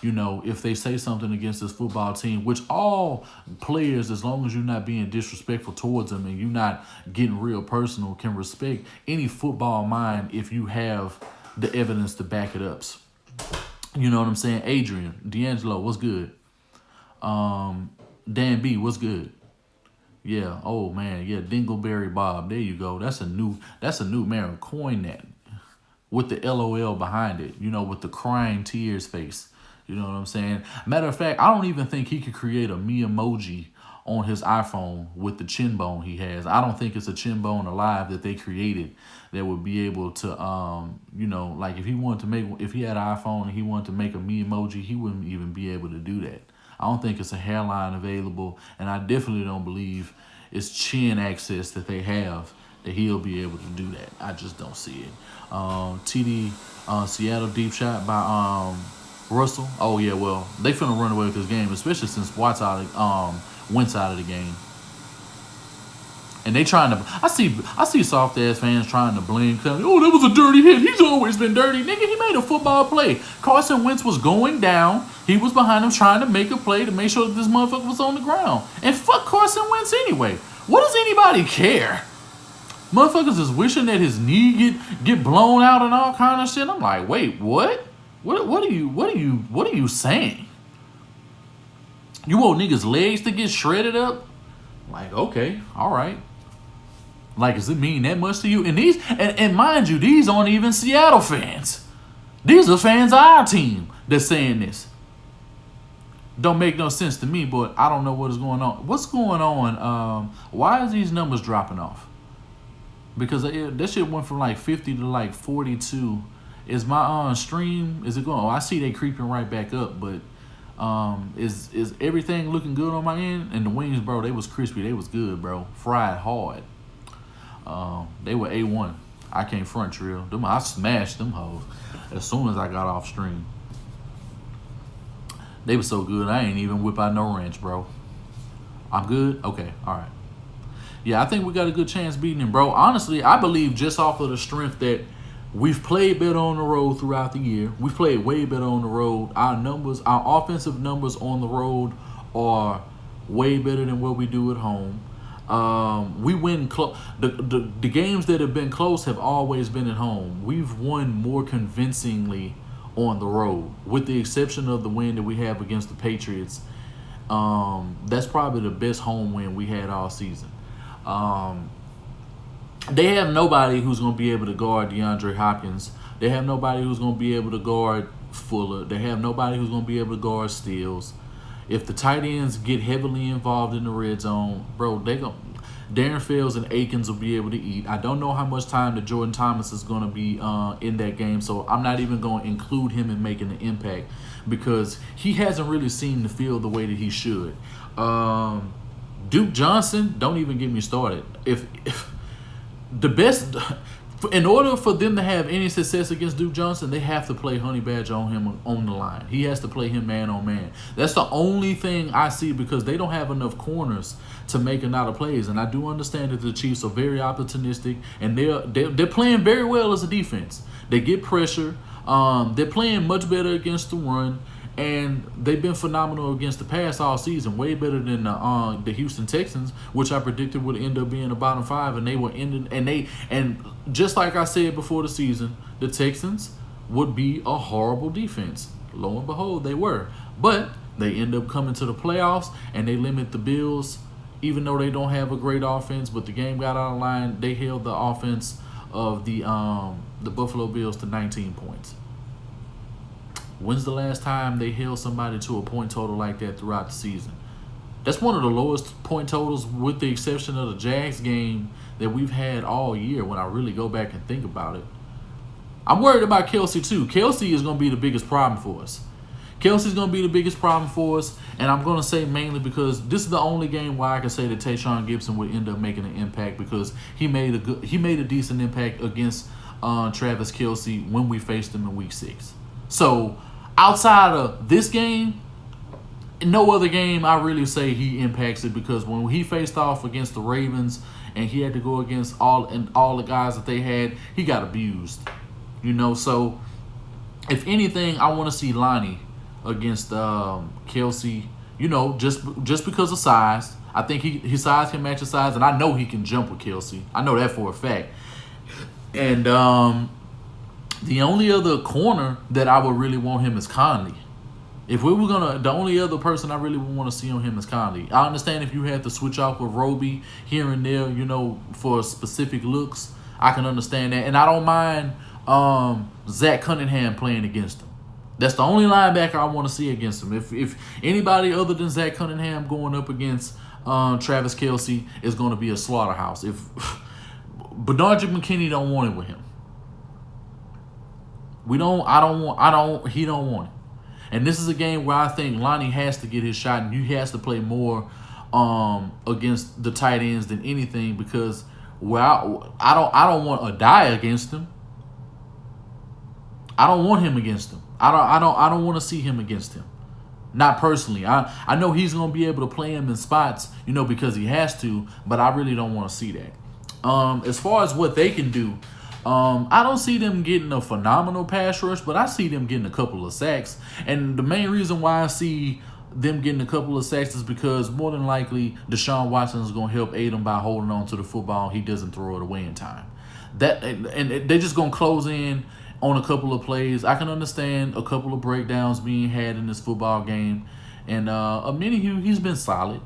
if they say something against this football team, which all players, as long as you're not being disrespectful towards them and you're not getting real personal, can respect any football mind if you have the evidence to back it up. You know what I'm saying? Adrian, D'Angelo, what's good? Dan B, what's good? Yeah, oh man, yeah, Dingleberry Bob, there you go. That's a new man. Coin that with the LOL behind it, with the crying tears face. You know what I'm saying? Matter of fact, I don't even think he could create a me emoji on his iPhone with the chin bone he has. I don't think it's a chin bone alive that they created that would be able to, like if he had an iPhone and he wanted to make a me emoji, he wouldn't even be able to do that. I don't think it's a hairline available, and I definitely don't believe it's chin access that they have that he'll be able to do that. I just don't see it. TD Seattle deep shot by Russell. Oh yeah, well they finna run away with this game, especially since Wentz out of the game. And they trying to. I see soft ass fans trying to blame. Oh, that was a dirty hit. He's always been dirty, nigga. He made a football play. Carson Wentz was going down. He was behind him trying to make a play to make sure that this motherfucker was on the ground. And fuck Carson Wentz anyway. What does anybody care? Motherfuckers is wishing that his knee get blown out and all kind of shit. I'm like, wait, what? What are you saying? You want niggas' legs to get shredded up? Like, okay, all right. Like, does it mean that much to you? And mind you, these aren't even Seattle fans. These are fans of our team that's saying this. Don't make no sense to me, but I don't know what is going on. What's going on? Why is these numbers dropping off? Because that shit went from like 50 to like 42. Is my stream, is it going? Oh, I see they creeping right back up, but is everything looking good on my end? And the wings, bro, they was crispy. They was good, bro. Fried hard. They were A1. I can't front trail. I smashed them hoes as soon as I got off stream. They were so good, I ain't even whip out no ranch, bro. I'm good? Okay, all right. Yeah, I think we got a good chance beating him, bro. Honestly, I believe just off of the strength that we've played better on the road throughout the year. We've played way better on the road. Our offensive numbers on the road are way better than what we do at home. We win close. The games that have been close have always been at home. We've won more convincingly on the road, with the exception of the win that we have against the Patriots. That's probably the best home win we had all season. Um, they have nobody who's going to be able to guard DeAndre Hopkins. They have nobody who's going to be able to guard Fuller. They have nobody who's going to be able to guard Steals. If the tight ends get heavily involved in the red zone, bro, Darren Fells and Akins will be able to eat. I don't know how much time that Jordan Thomas is going to be in that game, so I'm not even going to include him in making an impact because he hasn't really seen the field the way that he should. Duke Johnson, don't even get me started. If the best, in order for them to have any success against Duke Johnson, they have to play Honey Badger on him on the line. He has to play him man on man. That's the only thing I see because they don't have enough corners to make a lot of plays. And I do understand that the Chiefs are very opportunistic and they're playing very well as a defense. They get pressure. They're playing much better against the run. And they've been phenomenal against the pass all season, way better than the Houston Texans, which I predicted would end up being a bottom five, and they were ending. And just like I said before the season, the Texans would be a horrible defense. Lo and behold, they were. But they end up coming to the playoffs, and they limit the Bills, even though they don't have a great offense. But the game got out of line. They held the offense of the Buffalo Bills to 19 points. When's the last time they held somebody to a point total like that throughout the season? That's one of the lowest point totals with the exception of the Jags game that we've had all year when I really go back and think about it. I'm worried about Kelsey too. Kelsey is going to be the biggest problem for us. Kelsey's going to be the biggest problem for us, and I'm going to say mainly because this is the only game where I can say that Tayshaun Gibson would end up making an impact because he made a decent impact against Travis Kelsey when we faced him in Week 6. So outside of this game, no other game I really say he impacts it because when he faced off against the Ravens and he had to go against all the guys that they had, he got abused. So if anything, I want to see Lonnie against Kelsey, just because of size. I think his size can match his size, and I know he can jump with Kelsey. I know that for a fact. And the only other corner that I would really want him is Conley. If we were the only other person I really would want to see on him is Conley. I understand if you had to switch off with Roby here and there, for specific looks, I can understand that. And I don't mind Zach Cunningham playing against him. That's the only linebacker I want to see against him. If anybody other than Zach Cunningham going up against Travis Kelsey is going to be a slaughterhouse. If Bernard McKinney don't want it with him. He don't want it. And this is a game where I think Lonnie has to get his shot and he has to play more against the tight ends than anything because I don't want a die against him. I don't want him against him. I don't want to see him against him. Not personally. I know he's going to be able to play him in spots, because he has to, but I really don't want to see that. As far as what they can do, I don't see them getting a phenomenal pass rush, but I see them getting a couple of sacks. And the main reason why I see them getting a couple of sacks is because more than likely Deshaun Watson is going to help aid them by holding on to the football. He doesn't throw it away in time. And they're just going to close in on a couple of plays. I can understand a couple of breakdowns being had in this football game. And he's been solid.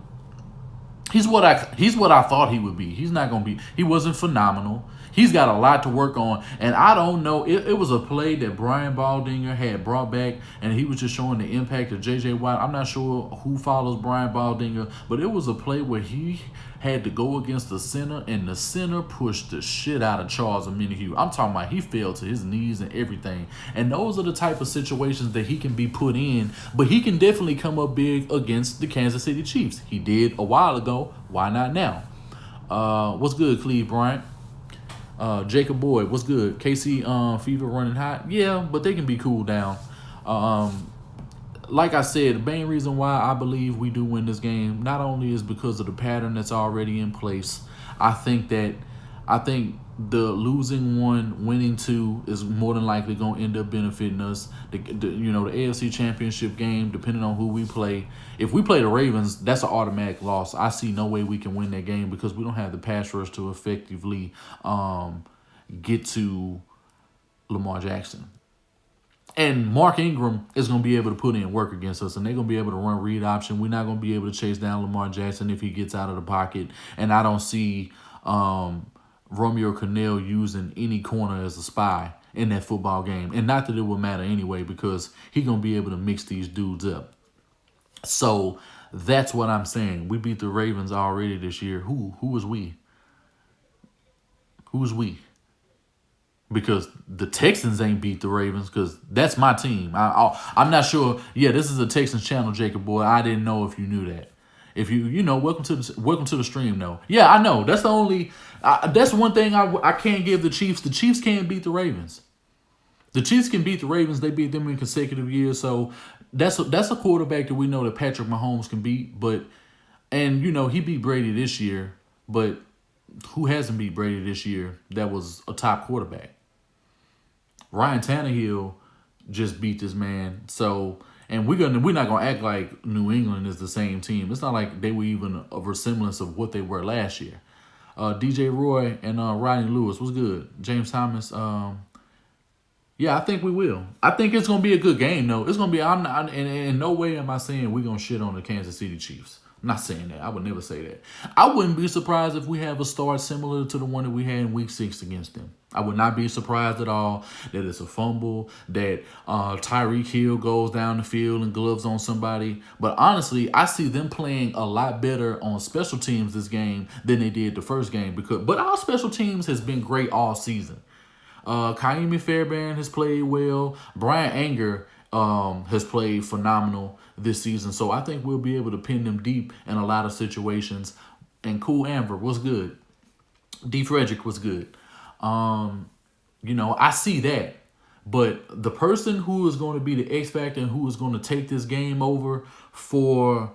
He's what I thought he would be. He's not going to be. He wasn't phenomenal. He's got a lot to work on, and I don't know. It was a play that Brian Baldinger had brought back, and he was just showing the impact of J.J. Watt. I'm not sure who follows Brian Baldinger, but it was a play where he had to go against the center, and the center pushed the shit out of Charles Omenihu. I'm talking about he fell to his knees and everything. And those are the type of situations that he can be put in, but he can definitely come up big against the Kansas City Chiefs. He did a while ago. Why not now? What's good, Cleve Bryant? Jacob Boyd, what's good? KC fever running hot? Yeah, but they can be cooled down. like I said, the main reason why I believe we do win this game not only is because of the pattern that's already in place. I think the losing one, winning two is more than likely going to end up benefiting us. The AFC Championship game, depending on who we play. If we play the Ravens, that's an automatic loss. I see no way we can win that game because we don't have the pass rush to effectively get to Lamar Jackson. And Mark Ingram is going to be able to put in work against us, and they're going to be able to run read option. We're not going to be able to chase down Lamar Jackson if he gets out of the pocket. And I don't see Romeo Cornell using any corner as a spy in that football game. And not that it would matter anyway, because he's going to be able to mix these dudes up. So that's what I'm saying. We beat the Ravens already this year. Who was we? Who's we? Because the Texans ain't beat the Ravens, because that's my team. I'm not sure. Yeah, this is a Texans channel, Jacob boy. I didn't know if you knew that. If welcome to the stream though. Yeah, I know. That's the only. That's one thing I can't give the Chiefs. The Chiefs can't beat the Ravens. The Chiefs can beat the Ravens. They beat them in consecutive years. So that's a quarterback that we know that Patrick Mahomes can beat. And he beat Brady this year. But who hasn't beat Brady this year? That was a top quarterback. Ryan Tannehill just beat this man. So, and we're not gonna act like New England is the same team. It's not like they were even a resemblance of what they were last year. DJ Roy and Rodney Lewis was good. James Thomas. Yeah, I think we will. I think it's gonna be a good game though. It's gonna be. In no way am I saying we're gonna shit on the Kansas City Chiefs. I'm not saying that. I would never say that. I wouldn't be surprised if we have a start similar to the one that we had in Week 6 against them. I would not be surprised at all that it's a fumble, that Tyreek Hill goes down the field and gloves on somebody. But honestly, I see them playing a lot better on special teams this game than they did the first game. But our special teams has been great all season. Kaimi Fairbairn has played well. Brian Anger has played phenomenal this season. So I think we'll be able to pin them deep in a lot of situations. And Cool Amber was good. D. Frederick was good. I see that. But the person who is going to be the X factor and who is going to take this game over for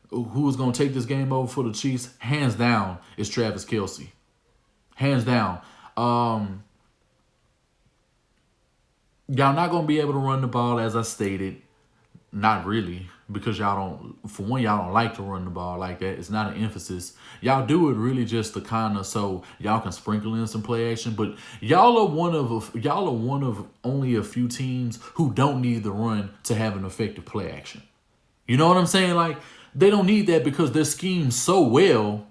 the Chiefs, hands down, is Travis Kelce. Hands down. Y'all not going to be able to run the ball, as I stated. Not really, because y'all don't like to run the ball like that. It's not an emphasis. Y'all do it really just to kind of so y'all can sprinkle in some play action. But y'all are one of only a few teams who don't need the run to have an effective play action. You know what I'm saying? Like, they don't need that because they're schemed so well.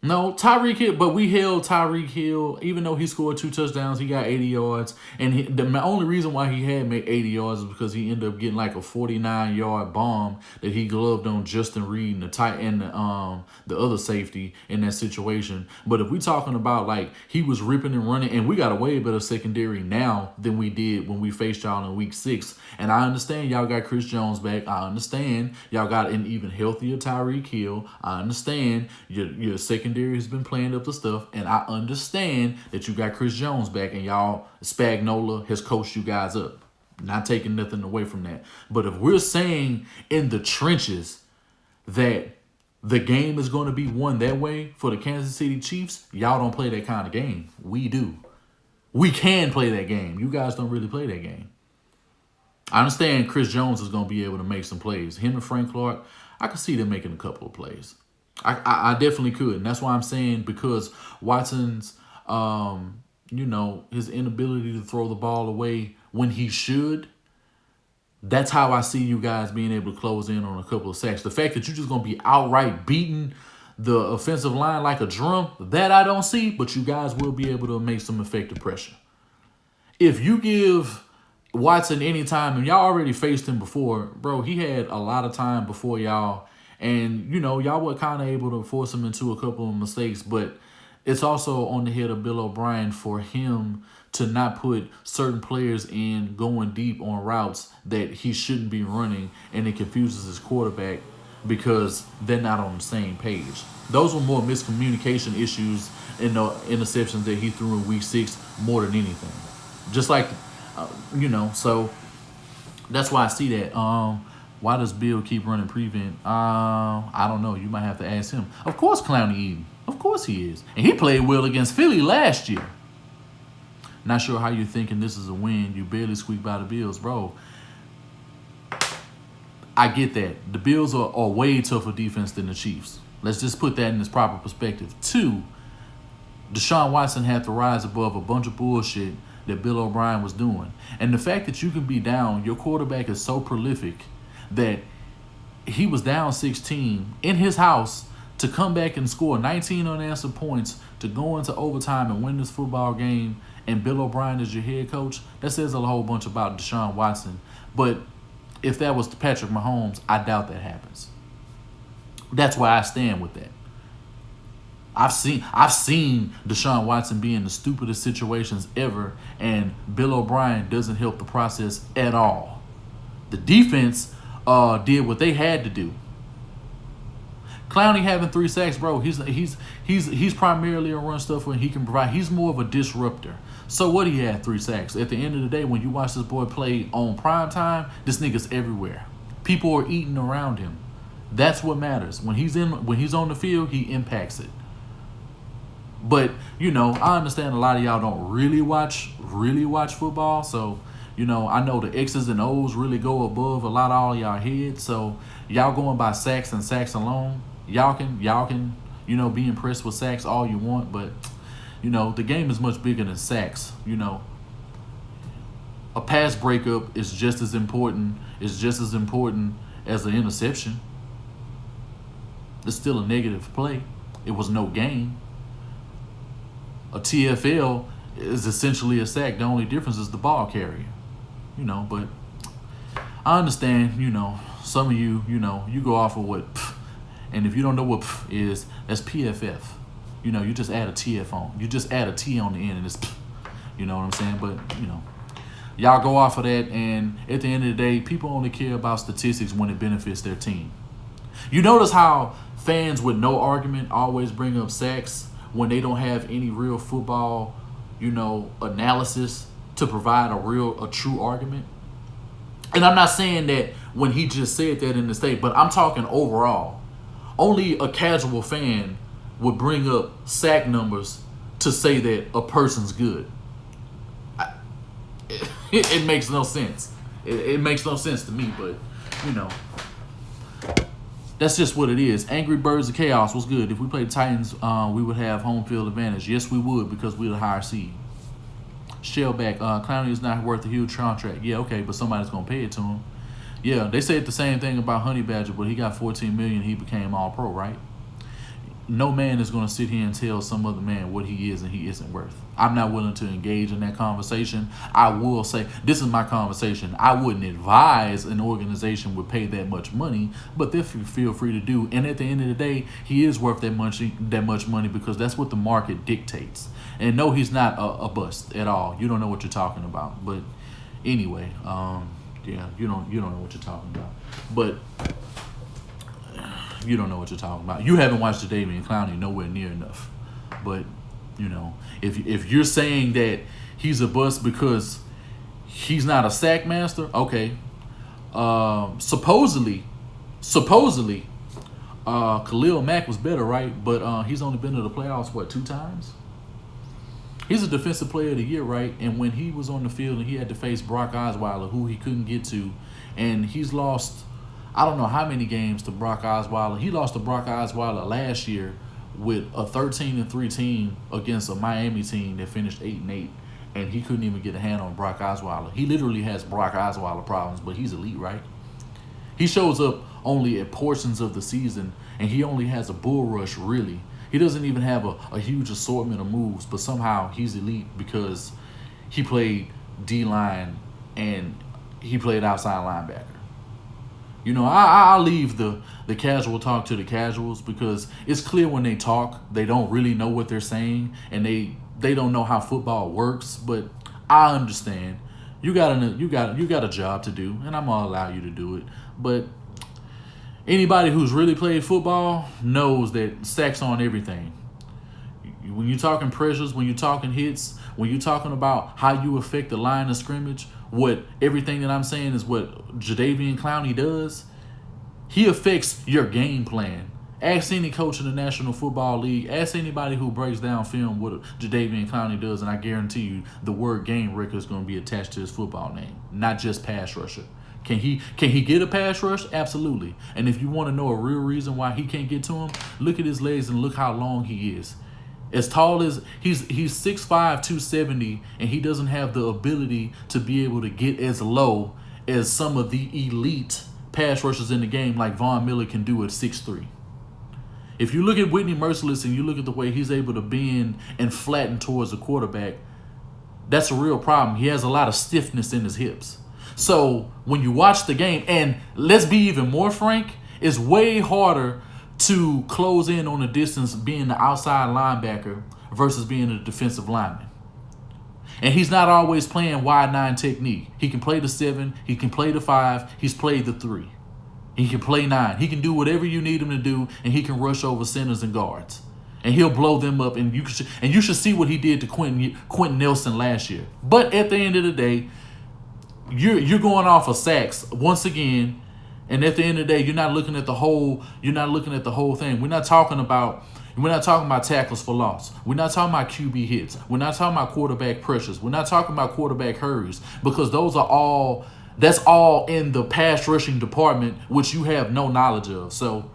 No, Tyreek Hill, but we held Tyreek Hill, even though he scored 2 touchdowns, he got 80 yards. And the only reason why he had made 80 yards is because he ended up getting like a 49-yard bomb that he gloved on Justin Reed and the other safety in that situation. But if we're talking about like he was ripping and running, and we got a way better secondary now than we did when we faced y'all in Week 6. And I understand y'all got Chris Jones back. I understand y'all got an even healthier Tyreek Hill. I understand your secondary has been playing up the stuff, and I understand that you got Chris Jones back, and y'all Spagnola has coached you guys up. Not taking nothing away from that. But if we're saying in the trenches that the game is going to be won that way for the Kansas City Chiefs, y'all don't play that kind of game. We do. We can play that game. You guys don't really play that game. I understand Chris Jones is going to be able to make some plays. Him and Frank Clark, I can see them making a couple of plays. I definitely could. And that's why I'm saying, because Watson's, his inability to throw the ball away when he should, that's how I see you guys being able to close in on a couple of sacks. The fact that you're just going to be outright beating the offensive line like a drum, that I don't see, but you guys will be able to make some effective pressure. If you give Watson any time, and y'all already faced him before, bro, he had a lot of time before y'all. And, y'all were kind of able to force him into a couple of mistakes. But it's also on the head of Bill O'Brien for him to not put certain players in going deep on routes that he shouldn't be running. And it confuses his quarterback because they're not on the same page. Those were more miscommunication issues in the interceptions that he threw in Week 6 more than anything. Just like, so That's why I see that. Why does Bill keep running prevent? I don't know. You might have to ask him. Of course, Clowney eating. Of course he is, and he played well against Philly last year. Not sure how you're thinking this is a win. You barely squeaked by the Bills, bro. I get that. The Bills are way tougher defense than the Chiefs. Let's just put that in its proper perspective. Two, Deshaun Watson had to rise above a bunch of bullshit that Bill O'Brien was doing. And the fact that you can be down, your quarterback is so prolific that he was down 16 in his house to come back and score 19 unanswered points to go into overtime and win this football game, and Bill O'Brien is your head coach. That says a whole bunch about Deshaun Watson. But if that was Patrick Mahomes, I doubt that happens. That's why I stand with that. I've seen Deshaun Watson be in the stupidest situations ever, and Bill O'Brien doesn't help the process at all. The defense did what they had to do. Clowney having 3 sacks, bro. He's primarily a run stuffer, and he can provide. He's more of a disruptor. So what? He had 3 sacks. At the end of the day, when you watch this boy play on prime time, this nigga's everywhere. People are eating around him. That's what matters. When he's on the field, he impacts it. But, I understand a lot of y'all don't really watch football. So, I know the X's and O's really go above a lot of all y'all heads. So, y'all going by sacks and sacks alone. Y'all can, be impressed with sacks all you want. But, the game is much bigger than sacks. A pass breakup is just as important as an interception. It's still a negative play. It was no gain. A TFL is essentially a sack. The only difference is the ball carrier. But I understand, some of you, you go off of what pff, and if you don't know what pff is, that's PFF. You just add a TF on. You just add a T on the end and it's pff, you know what I'm saying? But, y'all go off of that, and at the end of the day, people only care about statistics when it benefits their team. You notice how fans with no argument always bring up sacks when they don't have any real football, analysis to provide a true argument. And I'm not saying that when he just said that in the state, but I'm talking overall. Only a casual fan would bring up sack numbers to say that a person's good. It makes no sense. It makes no sense to me, but, that's just what it is. Angry Birds of Chaos was good. If we played the Titans, we would have home field advantage. Yes, we would, because we're the higher seed. Shellback, Clowney is not worth a huge contract. Yeah, okay, but somebody's going to pay it to him. Yeah, they said the same thing about Honey Badger, but he got $14 million. He became all-pro, right? No man is going to sit here and tell some other man what he is and he isn't worth. I'm not willing to engage in that conversation. I will say, this is my conversation. I wouldn't advise an organization would pay that much money, but they feel free to do. And at the end of the day, he is worth that much money because that's what the market dictates. And no, he's not a bust at all. You don't know what you're talking about. But anyway, yeah, you don't know what you're talking about. But you don't know what you're talking about. You haven't watched the Davian Clowney nowhere near enough. But, if you're saying that he's a bust because he's not a sack master, okay. Supposedly, Khalil Mack was better, right? But he's only been to the playoffs, 2 times? He's a defensive player of the year, right? And when he was on the field and he had to face Brock Osweiler, who he couldn't get to, and he's lost I don't know how many games to Brock Osweiler. He lost to Brock Osweiler last year with a 13-3 team against a Miami team that finished 8-8, and he couldn't even get a hand on Brock Osweiler. He literally has Brock Osweiler problems, but he's elite, right? He shows up only at portions of the season, and he only has a bull rush, really. He doesn't even have a huge assortment of moves, but somehow he's elite because he played D-line and he played outside linebacker. I'll leave the casual talk to the casuals because it's clear when they talk, they don't really know what they're saying and they don't know how football works. But I understand. You got a job to do, and I'm gonna allow you to do it. But anybody who's really played football knows that sacks on everything. When you're talking pressures, when you're talking hits, when you're talking about how you affect the line of scrimmage, what everything that I'm saying is what Jadeveon Clowney does. He affects your game plan. Ask any coach in the National Football League. Ask anybody who breaks down film what Jadeveon Clowney does, and I guarantee you the word game record is going to be attached to his football name, not just pass rusher. Can he get a pass rush? Absolutely. And if you want to know a real reason why he can't get to him, look at his legs and look how long he is. As tall as he's 6'5", 270, and he doesn't have the ability to be able to get as low as some of the elite pass rushers in the game like Von Miller can do at 6'3". If you look at Whitney Merciless and you look at the way he's able to bend and flatten towards the quarterback, that's a real problem. He has a lot of stiffness in his hips. So when you watch the game, and let's be even more frank, it's way harder to close in on the distance being the outside linebacker versus being a defensive lineman. And he's not always playing wide 9 technique. He can play the 7. He can play the 5. He's played the 3. He can play 9. He can do whatever you need him to do, and he can rush over centers and guards. And he'll blow them up, and you should see what he did to Quentin Nelson last year. But at the end of the day, you're going off of sacks once again, and at the end of the day, you're not looking at the whole. You're not looking at the whole thing. We're not talking about tackles for loss. We're not talking about QB hits. We're not talking about quarterback pressures. We're not talking about quarterback hurries, because that's all in the pass rushing department, which you have no knowledge of. So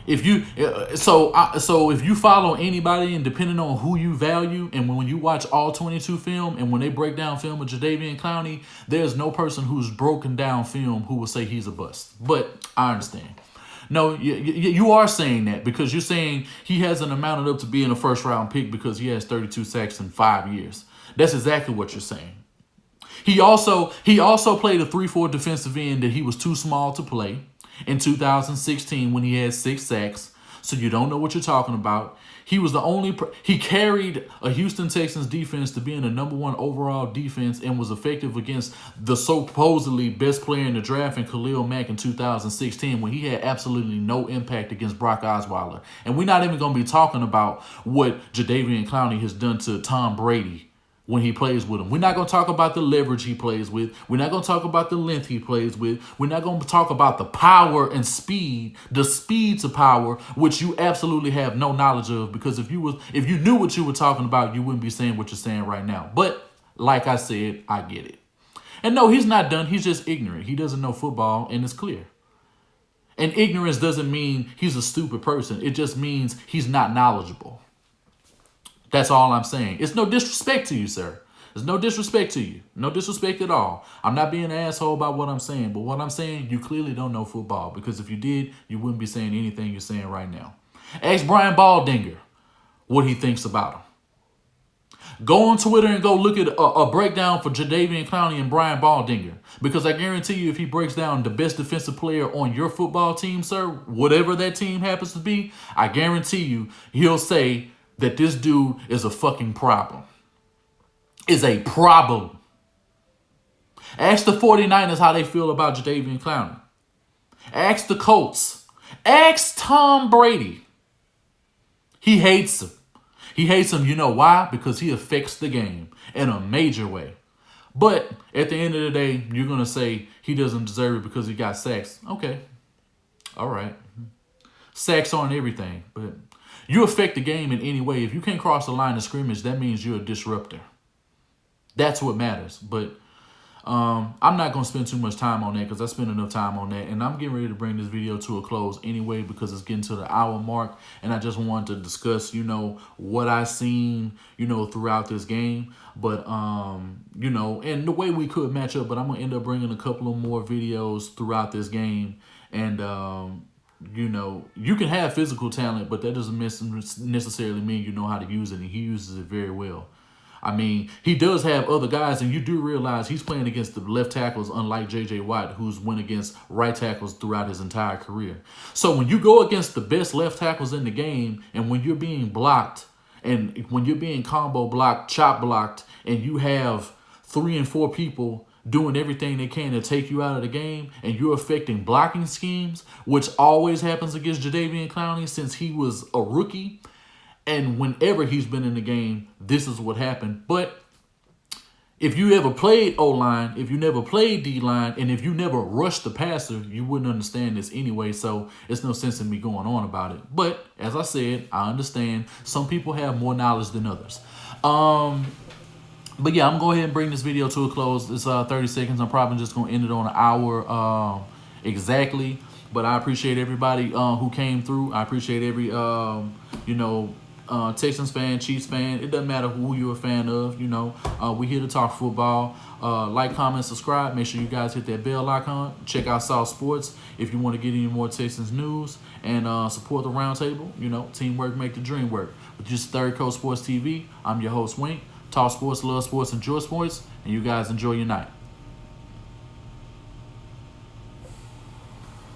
if you follow anybody, and depending on who you value, and when you watch all 22 film, and when they break down film with Jadeveon Clowney, there's no person who's broken down film who will say he's a bust. But I understand. No, you are saying that because you're saying he hasn't amounted up to being a first-round pick because he has 32 sacks in 5 years. That's exactly what you're saying. He also played a 3-4 defensive end that he was too small to play in 2016 when he had 6 sacks. So you don't know what you're talking about. He carried a Houston Texans defense to being the #1 overall defense and was effective against the supposedly best player in the draft in Khalil Mack in 2016 when he had absolutely no impact against Brock Osweiler. And we're not even going to be talking about what Jadeveon Clowney has done to Tom Brady when he plays with him. We're not going to talk about the leverage he plays with. We're not going to talk about the length he plays with. We're not going to talk about the power and speed, the speed to power, which you absolutely have no knowledge of, because if you knew what you were talking about, you wouldn't be saying what you're saying right now. But like I said, I get it. And no, he's not done. He's just ignorant. He doesn't know football, and it's clear. And ignorance doesn't mean he's a stupid person. It just means he's not knowledgeable. That's all I'm saying. It's no disrespect to you, sir. There's no disrespect to you. No disrespect at all. I'm not being an asshole about what I'm saying, but what I'm saying, you clearly don't know football, because if you did, you wouldn't be saying anything you're saying right now. Ask Brian Baldinger what he thinks about him. Go on Twitter and go look at a breakdown for Jadeveon Clowney and Brian Baldinger, because I guarantee you if he breaks down the best defensive player on your football team, sir, whatever that team happens to be, I guarantee you he'll say that this dude is a fucking problem. Is a problem. Ask the 49ers how they feel about Jadeveon Clowney. Ask the Colts. Ask Tom Brady. He hates him. He hates him, you know why? Because he affects the game in a major way. But at the end of the day, you're going to say he doesn't deserve it because he got sacks. Okay. All right. Sacks aren't everything, but you affect the game in any way. If you can't cross the line of scrimmage, that means you're a disruptor. That's what matters. But I'm not going to spend too much time on that, because I spent enough time on that. And I'm getting ready to bring this video to a close anyway, because it's getting to the hour mark. And I just wanted to discuss, what I seen, throughout this game. But, and the way we could match up. But I'm going to end up bringing a couple of more videos throughout this game. And, you can have physical talent, but that doesn't necessarily mean you know how to use it, and he uses it very well. I mean, he does have other guys, and you do realize he's playing against the left tackles, unlike J.J. Watt, who's went against right tackles throughout his entire career. So when you go against the best left tackles in the game, and when you're being blocked, and when you're being combo blocked, chop blocked, and you have 3 and 4 people doing everything they can to take you out of the game, and you're affecting blocking schemes, which always happens against Jadeveon Clowney since he was a rookie, and whenever he's been in the game, this is what happened. But if you ever played O-line, if you never played D-line, and if you never rushed the passer, you wouldn't understand this anyway, so it's no sense in me going on about it. But, as I said, I understand some people have more knowledge than others. But yeah, I'm going to go ahead and bring this video to a close. It's 30 seconds. I'm probably just going to end it on an hour exactly. But I appreciate everybody who came through. I appreciate every, Texans fan, Chiefs fan. It doesn't matter who you're a fan of. We're here to talk football. Like, comment, subscribe. Make sure you guys hit that bell icon. Check out South Sports if you want to get any more Texans news. And support the roundtable. Teamwork make the dream work. With just Third Coast Sports TV, I'm your host, Wink. Talk sports, love sports, enjoy sports. And you guys enjoy your night.